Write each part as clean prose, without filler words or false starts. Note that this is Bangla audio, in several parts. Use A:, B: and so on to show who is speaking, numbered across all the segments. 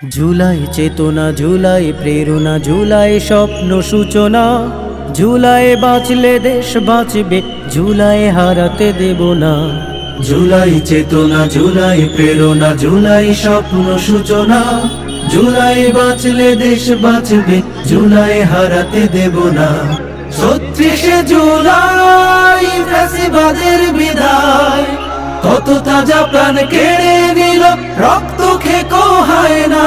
A: জুলাই চেতনা, জুলাই প্রেরণা, জুলাই স্বপ্ন সূচনা। জুলাই বাঁচলে দেশ বাঁচবে, জুলাই হারাতে দেব না।
B: জুলাই চেতনা, জুলাই প্রেরণা, জুলাই স্বপ্ন সূচনা। জুলাই বাঁচলে দেশ বাঁচবে, জুলাই হারাতে দেব না। ৩৬শে জুলাই ফ্যাসিবাদের বিদায়, কত তাজা প্রাণ কেড়ে নিল, রক্ত খেকো হয় না।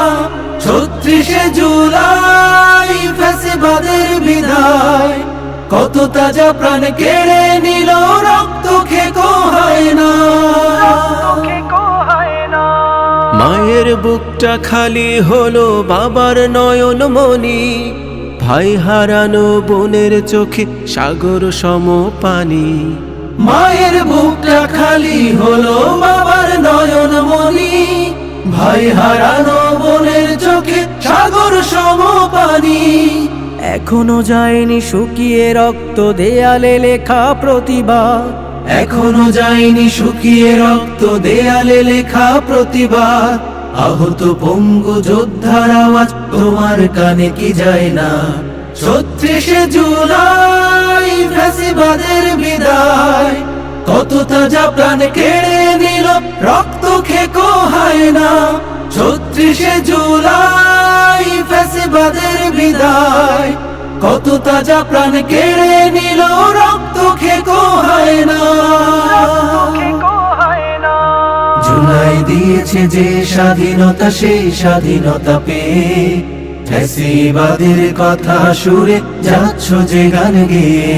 B: ৩৬শে জুলাই ফ্যাসিবাদের বিদায়, কত তাজা প্রাণ কেড়ে নিল, রক্ত খেকো হয় না।
A: মায়ের বুকটা খালি হলো, বাবার নয়ন মনি। ভাই হারানো বোনের চোখে সাগর সম পানি।
B: মায়ের বুকটা খালি হলো, বাবার নয়ন মনি। ভাই হারানো বোনের চোখে সাগর সম পানি।
A: এখনো যায়নি শুকিয়ে রক্ত, দেয়ালে লেখা প্রতিবাদ।
B: এখনো যায়নি শুকিয়ে রক্ত, দেয়ালে লেখা প্রতিবাদ। আহত পঙ্গু যোদ্ধার আওয়াজ তোমার কানে কি যায় না? ৩৬শে জুলাই ফ্যাসিবাদের বিদায়, কত তাজা প্রাণ কেড়ে নিল, রক্ত খেকো হয় না। ৩৬শে জুলাই ফ্যাসিবাদের বিদায়, কত তাজা প্রাণ কেড়ে নিল, রক্ত খেকো হয় না। জুলাই দিয়েছে যে স্বাধীনতা, সেই স্বাধীনতা পেয়ে ফ্যাসিবাদের কথা সুরে যাচ্ছ যে গান গেয়ে।